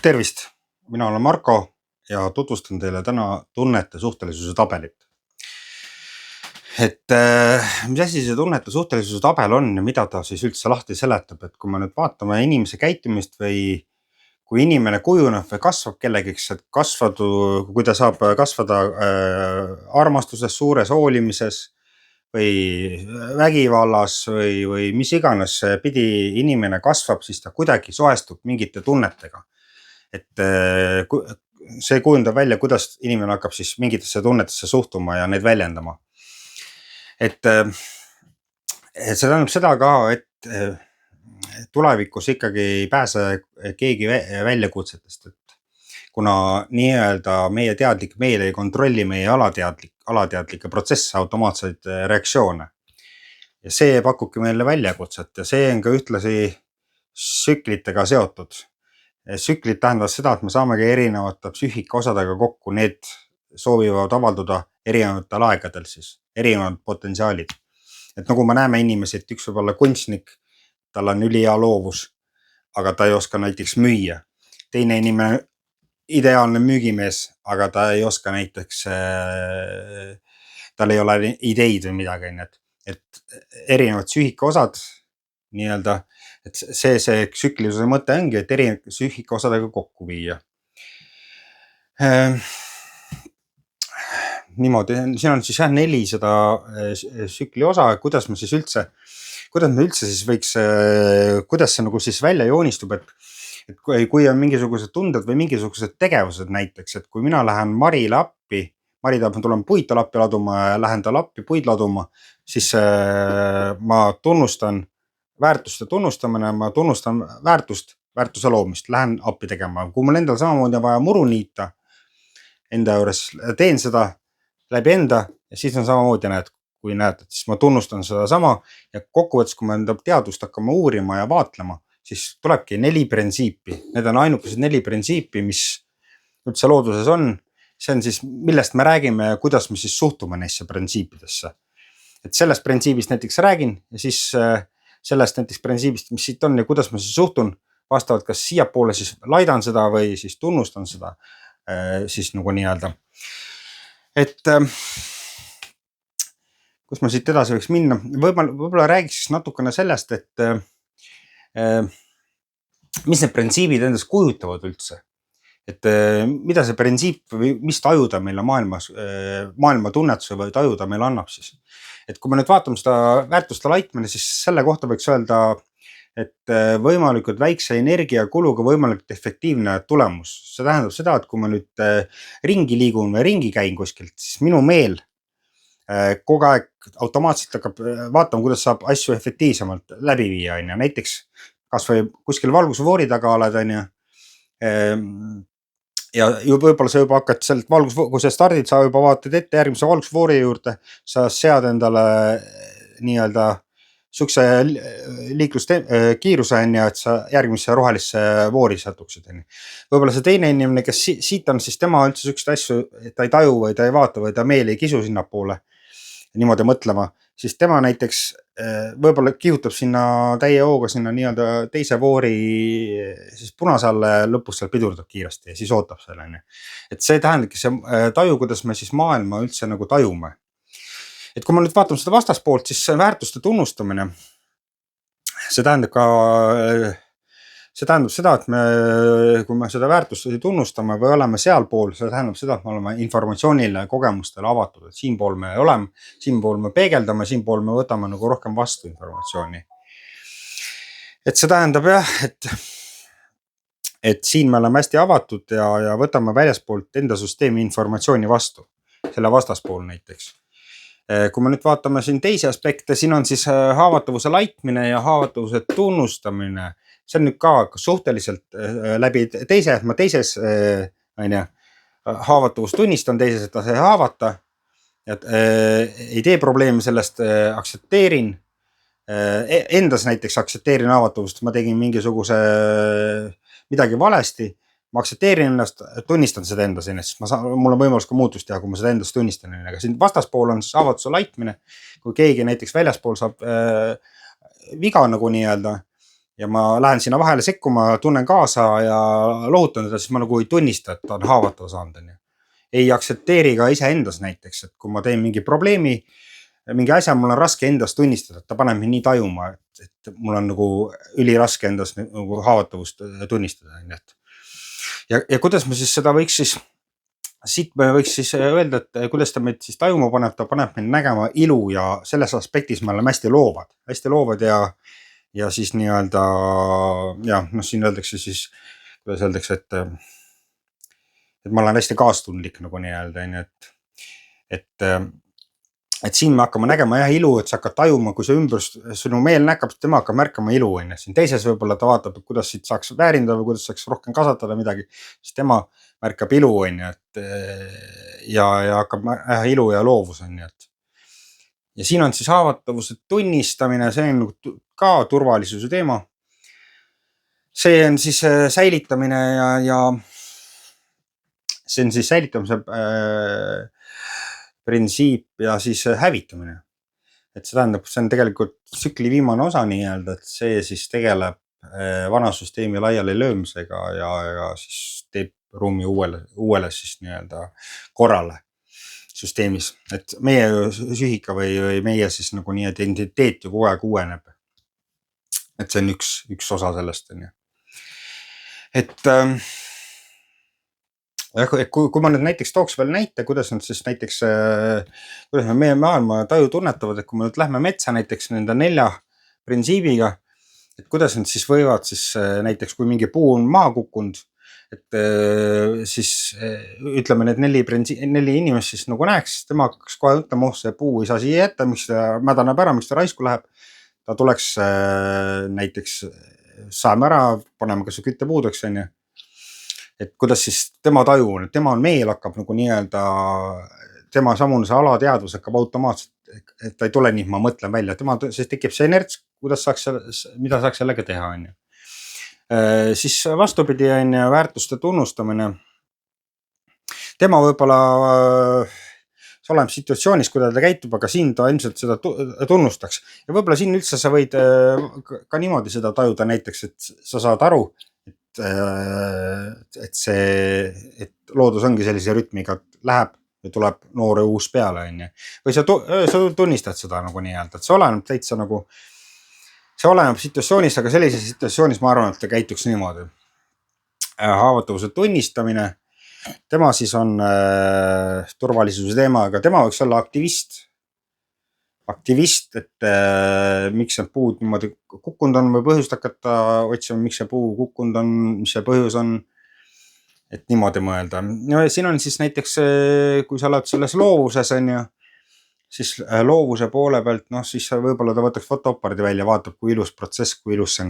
Tervist! Mina olen Marko ja tutvustan teile täna tunnete suhtelisuse tabelit. Mis asi see tunnete suhtelisuse tabel on ja mida ta siis üldse lahti seletab, et kui me nüüd vaatame inimese käitumist või kui inimene kujuneb või kasvab kellegiks, et kui ta saab kasvada armastuses, suures hoolimises või vägivallas või mis iganes pidi inimene kasvab, siis ta kuidagi soestub mingite tunnetega. See kujundab välja, kuidas inimene hakkab siis mingitesse tunnetesse suhtuma ja neid väljendama. See tähendab seda ka, et tulevikus ikkagi ei pääse keegi väljakutsetest, et kuna nii-öelda meie teadlik meel ei kontrolli meie alateadlikke protsesse, automaatseid reaktsioone. Ja see pakubki meile väljakutset ja see on ka ühtlasi tsüklitega seotud. Tsüklid tähendavad seda, et me saamegi erinevate psüühika osadega kokku, need soovivad avalduda erinevatel aegadel siis, erinevad potentsiaalid. Et nagu me näeme inimesi, et üks võib olla kunstnik, tal on ülihea loovus, aga ta ei oska näiteks müüa. Teine inimene, ideaalne müügimees, aga ta ei oska näiteks, tal ei ole ideid või midagi. Et erinevad psüühika osad nii-öelda, et see tsüklilisuse mõte ongi, et erinevate psüühika osadega kokku viia. Niimoodi, siin on siis 4 seda tsükli osa, kuidas me üldse siis võiks, kuidas see nagu siis välja joonistub, et kui on mingisugused tunded või mingisugused tegevused näiteks, et kui mina lähen Marile appi, Mari tahab tulema puid tal appi laduma ja lähen tal appi puid laduma, siis ma tunnustan väärtuste tunnustamine, ma tunnustan väärtuse loomist, lähen appi tegema. Kui mul endal samamoodi on vaja muru niita enda juures, teen seda läbi enda ja siis on samamoodi kui näed, et siis ma tunnustan seda sama ja kokkuvõttes, kui me enda teadust hakkame uurima ja vaatlema, siis tulebki 4 printsiipi. Need on ainukesed 4 printsiipi, mis üldse looduses on. See on siis, millest me räägime ja kuidas me siis suhtume neisse printsiipidesse. Et sellest printsiibist näiteks räägin ja siis sellest näiteks printsiibist, mis siit on ja kuidas ma siis suhtun, vastavalt kas siia poole siis laidan seda või siis tunnustan seda siis nagu nii-öelda. Et kus ma siit edasi võiks minna, võib-olla räägiks natukene sellest, et mis need printsiibid endast kujutavad üldse. Et mida see printsiip või mis taju ta meile maailma tunnetuse või taju ta meile annab siis. Et kui me nüüd vaatame seda väärtuste laitmine, siis selle kohta võiks öelda, et võimalikult väikse energiakuluga võimalikult efektiivne tulemus. See tähendab seda, et kui ma nüüd ringi liigun või ringi käin kuskilt, siis minu meel kogu aeg automaatselt hakkab vaatama, kuidas saab asju efektiivsemalt läbi viia. Näiteks kas või kuskil valgusfoori taga oled, ja võib-olla sa juba hakkad sealt kui sa stardid, sa juba vaatad ette järgmise valgusfoori juurde, sa sead endale nii-öelda sukse liikluskiiruse, et sa järgmisse rohelisse voori satuksid. Võib-olla see teine inimene, kes siit on, siis tema üldse sükst asju, ta ei taju või ta ei vaata või ta meel ei kisu sinna poole niimoodi mõtlema, siis tema näiteks võib-olla kihutab sinna täie hooga sinna nii-öelda teise voori siis punase alla ja lõpus seal pidurdab kiiresti ja siis ootab selle. Et see tähendabki see taju, kuidas me siis maailma üldse nagu tajume. Et kui ma nüüd vaatame seda vastaspoolt, siis väärtuste tunnustamine, see tähendab seda, et kui me seda väärtusi tunnustame või oleme sealpool, see tähendab seda, et me oleme informatsioonile ja kogemustele avatud, et siinpool me oleme, siinpool me peegeldame, siinpool me võtame nagu rohkem vastu informatsiooni. Et see tähendab jah, et siin me oleme hästi avatud ja võtame väljaspoolt enda süsteemi informatsiooni vastu, selle vastaspool näiteks. Kui me nüüd vaatame siin teisi aspekte, siin on siis haavatavuse laitmine ja haavatavuse tunnustamine. See on nüüd ka suhteliselt läbi teise, et ma teises haavatavust tunnistan, teises, et ta ei haavata. Ei tee probleemi sellest, aktsepteerin. Endas näiteks aktsepteerin haavatavust, ma tegin mingisuguse midagi valesti. Ma aktsepteerin ennast, tunnistan seda endas ennast, mul on võimalus ka muutust teha, kui ma seda endast tunnistan. Aga siin vastaspool on siis haavatavuse laitmine, kui keegi näiteks väljaspool saab viga nagu nii-öelda, ja ma lähen sinna vahele sekkuma, tunnen kaasa ja lohutan teda, siis ma nagu ei tunnista, et ta on haavatava saanud, onju. Ei aktsepteeri ka iseendas näiteks, et kui ma teen mingi probleemi, mingi asja, mul on raske endas tunnistada, et ta paneb mind nii tajuma, et mul on nagu üliraske endas nagu haavatavust tunnistada, onju. Ja kuidas ma siis seda võiks siis, siit me võiks siis öelda, et kuidas ta meid siis tajuma paneb, ta paneb meid nägema ilu ja selles aspektis me oleme hästi loovad ja siis nii-öelda, ja noh, siin öeldakse siis, kuidas öeldakse, et ma olen hästi kaastundlik nagu nii-öelda, et siin me hakkame nägema jah ilu, et sa hakkad tajuma, kui see ümbrus, sinu meel näkab, tema hakkab märkama ilu, onju. Siin teises võib-olla ta vaatab, et kuidas siit saaks väärindada või kuidas saaks rohkem kasvatada midagi, siis tema märkab ilu, onju, et ja hakkab ilu ja loovus, onju, et. Ja siin on siis haavatavuse tunnistamine, see on ka turvalisuse teema. See on siis säilitamine ja see on siis säilitamise printsiip ja siis hävitamine. Et see tähendab, see on tegelikult tsükli viimane osa nii-öelda, et see siis tegeleb vana süsteemi laiali löömisega ja siis teeb ruumi uuele siis nii-öelda korrale süsteemis. Et meie sühika või meie siis nagu nii identiteet ju kogu aeg uueneb. Et see on üks osa sellest, onju. Et kui ma nüüd näiteks tooks veel näite, kuidas nad siis näiteks, kuidas meie maailma taju tunnetavad, et kui me nüüd lähme metsa näiteks nende 4 printsiibiga, et kuidas nad siis võivad siis näiteks, kui mingi puu on maha kukkunud, et siis ütleme need 4 inimest siis nagu näeks, tema hakkaks kohe ütlema, see puu ei saa siia jätta, miks ta mädaneb ära, miks ta raisku läheb. Ta tuleks näiteks, saame ära, paneme kas küttepuudeks, onju. Et kuidas siis tema taju on, et tema on meel hakkab nagu nii-öelda, tema samune see alateadvus hakkab automaatselt, et ta ei tule nii, ma mõtlen välja, tema siis tekib see inerts, mida saaks sellega teha, onju. Siis vastupidi on väärtuste tunnustamine. Tema võib-olla sa oled situatsioonis, kui ta käitub, aga siin ta ilmselt seda tunnustaks. Ja võib-olla siin üldse sa võid ka niimoodi seda tajuda näiteks, et sa saad aru, et loodus ongi sellise rütmiga, et läheb ja tuleb noor ja uus peale, onju. Või sa tunnistad seda nagu nii-öelda, et see oleneb täitsa nagu, see oleneb situatsioonis, aga sellises situatsioonis ma arvan, et ta käituks niimoodi. Haavatavuse tunnistamine, tema siis on turvalisuse teema, aga tema võiks olla aktivist, et miks need puud niimoodi kukkunud on või põhjust hakata otsima, miks see puu kukkunud on, mis see põhjus on, et niimoodi mõelda. No ja siin on siis näiteks, kui sa oled selles loovuses, onju, siis loovuse poole pealt, noh siis võib-olla ta võtaks fotoaparaadi välja, vaatab, kui ilus protsess, kui ilus see on,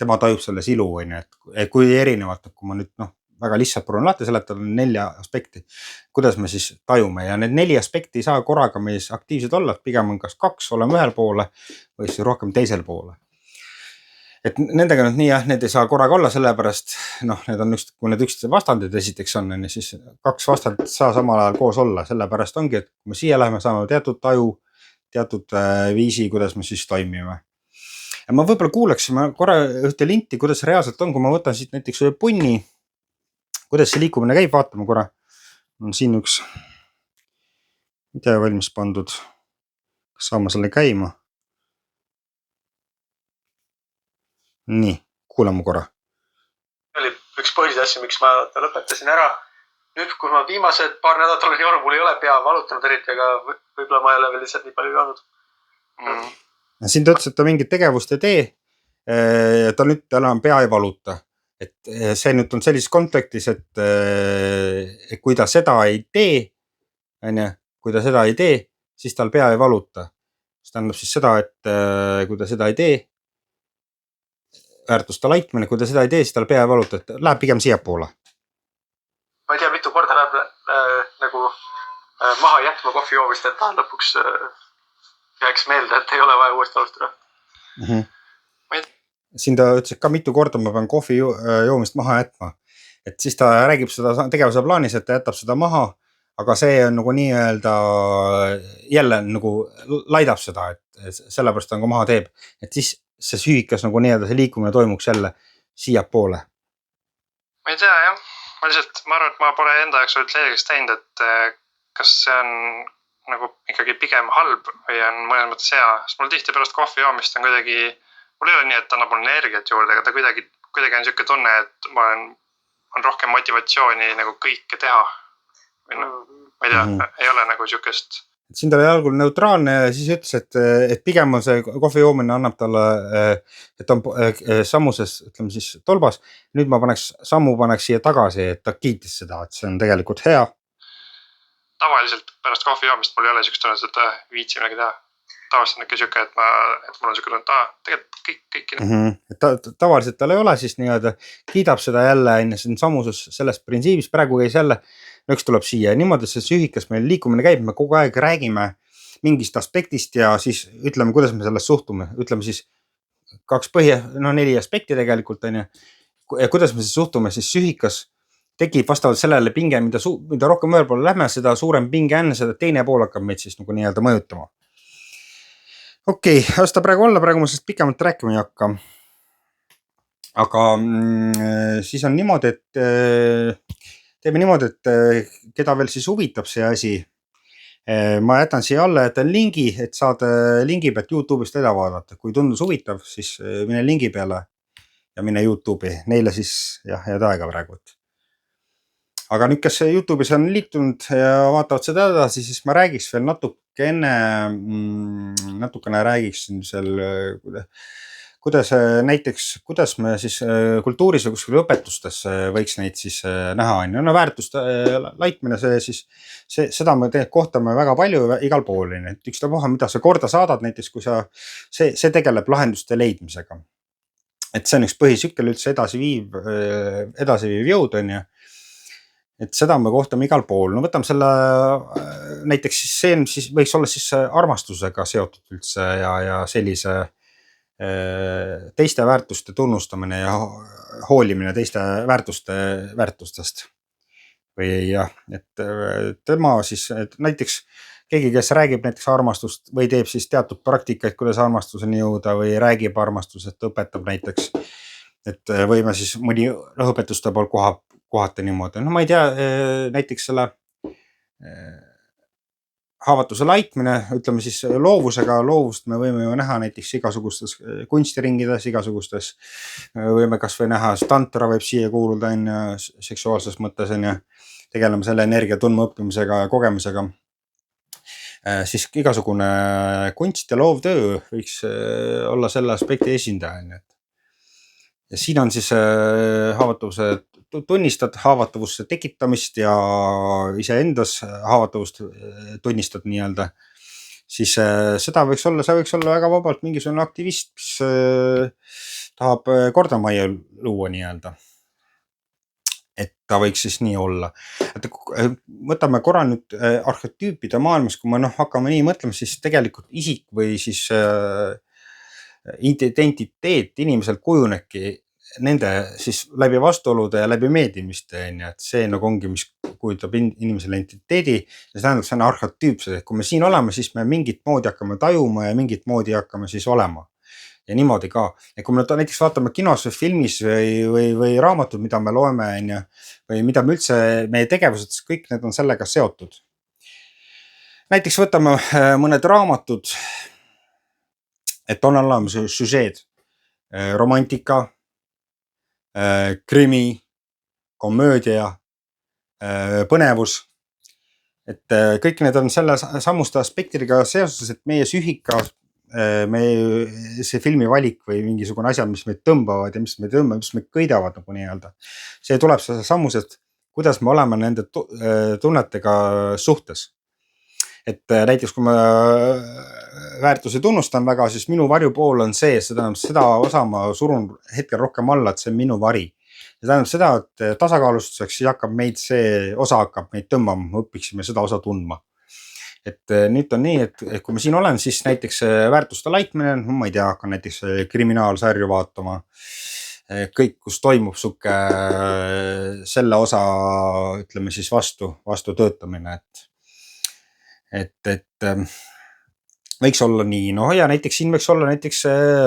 tema tajub selles ilu, onju, et kui erinevalt, kui ma nüüd väga lihtsalt proovin lahti seletada 4 aspekti, kuidas me siis tajume ja need 4 aspekti ei saa korraga meis aktiivsed olla, pigem on kas 2 oleme ühel poole või siis rohkem teisel poole. Et nendega nüüd nii jah, need ei saa korraga olla, sellepärast need on kui need üksteise vastandid esiteks on, siis 2 vastandit saa samal ajal koos olla, sellepärast ongi, et kui me siia läheme, saame teatud taju, teatud viisi, kuidas me siis toimime. Ja ma võib-olla kuulaksime korra ühte linti, kuidas reaalselt on, kui ma võtan siit näiteks ühe punni, kuidas see liikumine käib, vaatame korra. On siin üks video valmis pandud. Kas saame selle käima? Nii, kuulame korra. Oli üks põhilisi asju, miks ma lõpetasin ära. Nüüd, kui ma viimased paar nädalat olen joonud, mul ei ole pea valutanud eriti, aga võib-olla ma ei ole veel lihtsalt nii palju joonud. Siin ta ütles, et ta mingit tegevust ei tee. Ta nüüd enam pea ei valuta. Et see nüüd on sellises kontekstis, et kui ta seda ei tee, kui ta seda ei tee, siis tal pea ei valuta. See tähendab siis seda, et kui ta seda ei tee, väärtuste laitmine, kui ta seda ei tee, siis tal pea ei valuta, et läheb pigem siia poole. Ma ei tea, mitu korda läheb nagu maha jätma kohvi joomist, et ta lõpuks jääks meelde, et ei ole vaja uuesti alustada. Siin ta ütles, et ka mitu korda ma pean kohvi joomist maha jätma. Et siis ta räägib seda tegevuse plaanis, et ta jätab seda maha, aga see on nagu nii-öelda jälle nagu laidab seda, et sellepärast ta nagu maha teeb. Et siis see sühikas nagu nii-öelda see liikumine toimuks jälle siiapoole? Ma ei tea jah, ma arvan, et ma pole enda jaoks olnud selgeks teinud, et kas see on nagu ikkagi pigem halb või on mõnes mõttes hea, sest mul tihti pärast kohvi joomist on kuidagi, mul ei ole nii, et annab mul energiat juurde, aga ta kuidagi on niisugune tunne, et on rohkem motivatsiooni nagu kõike teha. Või no, ma ei tea, ei ole nagu niisugust. Siin ta oli algul neutraalne ja siis ütles, et pigem on see kohvi joomine annab talle, et on sammuses, ütleme siis tolbas. Nüüd ma sammu paneks siia tagasi, et ta kiitis seda, et see on tegelikult hea. Tavaliselt pärast kohvi joomist mul ei ole niisugust tunnet, et viitsi midagi teha. Tavaliselt on ikka niisugune, et mul on niisugune tunnet, tegelikult kõik. Tavaliselt tal ei ole, siis nii-öelda kiidab seda jälle siin sammuses sellest printsiibist. Praegu käis jälle, üks tuleb siia ja niimoodi see sühikas meil liikumine käib, me kogu aeg räägime mingist aspektist ja siis ütleme, kuidas me sellest suhtume. Ütleme siis 4 aspekti tegelikult on ju. Ja kuidas me siis suhtume, siis sühikas tekib vastavalt sellele pinge, mida rohkem ühel poole lähme, seda suurem pinge enne, seda teine pool hakkab meid siis nagu nii-öelda mõjutama. Okei, asta praegu olla, praegu ma sellest pikemalt rääkima ei hakka. Aga siis on niimoodi, et teeme niimoodi, et keda veel siis huvitab see asi. Ma jätan siia alla, jätan lingi, et saad lingi pealt YouTube'ist edasi vaadata. Kui tundus huvitav, siis mine lingi peale ja mine YouTube'i. Neile siis head aega praegu. Aga nüüd, kes YouTube'is on liitunud ja vaatavad seda edasi, siis ma räägiks veel natukene räägiksin seal, kuidas me siis kultuuris või kuskil õpetustes võiks neid siis näha. No väärtuste laitmine, seda me kohtame väga palju igal pool. Ükstapuha, mida sa korda saadad, näiteks kui see tegeleb lahenduste leidmisega. Et see on üks põhisükkel üldse edasiviiv jõud on ju. Et seda me kohtame igal pool. No võtame selle, näiteks see võiks olla siis armastusega seotud üldse ja sellise teiste väärtuste tunnustamine ja hoolimine teiste väärtustest. Või jah, et tema siis, et näiteks keegi, kes räägib näiteks armastust või teeb siis teatud praktikaid, kuidas armastuseni jõuda või räägib armastusest, õpetab näiteks, et võime siis mõni õpetuste pool kohata niimoodi. No ma ei tea, näiteks selle haavatuse laitmine, ütleme siis loovusega, loovust me võime ju näha näiteks igasugustes kunstiringides, igasugustes võime kas või näha, tantra võib siia kuuluda seksuaalses mõttes, tegeleme selle energia tundmaõppimisega ja kogemisega. Siis igasugune kunst ja loovtöö võiks olla selle aspekti esindaja. Ja siin on siis haavatavuse tunnistad haavatavusse tekitamist ja iseendas haavatavust tunnistad nii-öelda, siis see võiks olla väga vabalt mingisugune aktivist, mis tahab kordamajja luua nii-öelda. Et ta võiks siis nii olla. Võtame korra nüüd arhetüüpide maailmas, kui me hakkame nii mõtlema, siis tegelikult isik või siis identiteet inimesel kujunebki nende siis läbi vastuolude ja läbi meeldimiste, et see nagu ongi, mis kujutab inimesele identiteedi ja see tähendab, see on arhetüüpsed, et kui me siin oleme, siis me mingit moodi hakkame tajuma ja mingit moodi hakkame siis olema. Ja niimoodi ka. Ja kui me näiteks vaatame kinos või filmis või raamatud, mida me loeme või mida me üldse, meie tegevused, kõik need on sellega seotud. Näiteks võtame mõned raamatud, et on olemas süžeed, romantika, krimi, komöödia, põnevus. Et kõik need on selle sammuste aspektidega seoses, et meie sühika, see filmi valik või mingisugune asjad, mis meid tõmbavad ja mis meid kõidavad nagu nii-öelda. See tuleb see sammus, et kuidas me oleme nende tunnetega suhtes. Et näiteks kui ma väärtusi tunnustan väga, siis minu varjupool on see, seda osa ma surun hetkel rohkem alla, et see on minu vari. See tähendab seda, et tasakaalustuseks hakkab meid see osa hakkab meid tõmbama, õpiksime seda osa tundma. Et nüüd on nii, et kui ma siin olen, siis näiteks väärtuste laitmine, ma ei tea, hakkan näiteks kriminaalsarju vaatama. Kõik, kus toimub suke selle osa, ütleme siis vastu töötamine, et võiks olla nii, noh ja näiteks siin võiks olla näiteks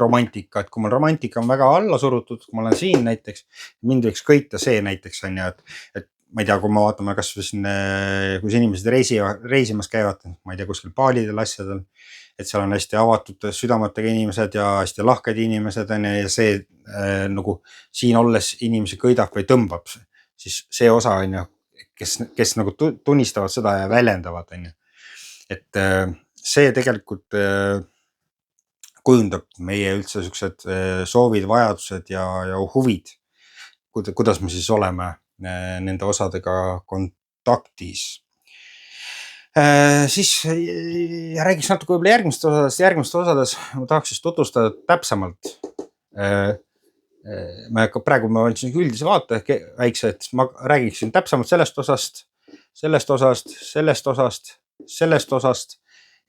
romantika, et kui mul romantika on väga alla surutud, kui ma olen siin näiteks, mind võiks köita see näiteks on ju, et ma ei tea, kui me vaatame kasvõi siin, kus inimesed reisimas käivad, ma ei tea, kuskil baalidel asjadel, et seal on hästi avatud südametega inimesed ja hästi lahked inimesed on ja see nagu siin olles inimesi köidab või tõmbab, siis see osa on ju, kes nagu tunnistavad seda ja väljendavad on ju, et see tegelikult kujundab meie üldse siuksed soovid, vajadused ja huvid, kuidas me siis oleme nende osadega kontaktis. Siis räägiks natuke võib-olla järgmistes osades ma tahaks siis tutvustada täpsemalt. Praegu ma valitsin üldise vaate väikse, et ma räägiksin täpsemalt sellest osast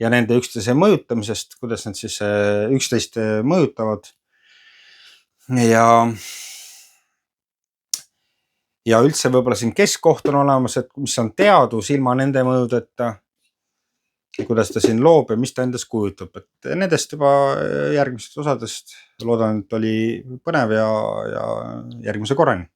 ja nende üksteise mõjutamisest, kuidas nad siis üksteist mõjutavad ja üldse võib-olla siin keskkoht on olemas, et mis on teadus ilma nende mõjudeta, kuidas ta siin loob ja mis ta endast kujutab, et nendest juba järgmisest osadest loodan, et oli põnev ja järgmise korrani.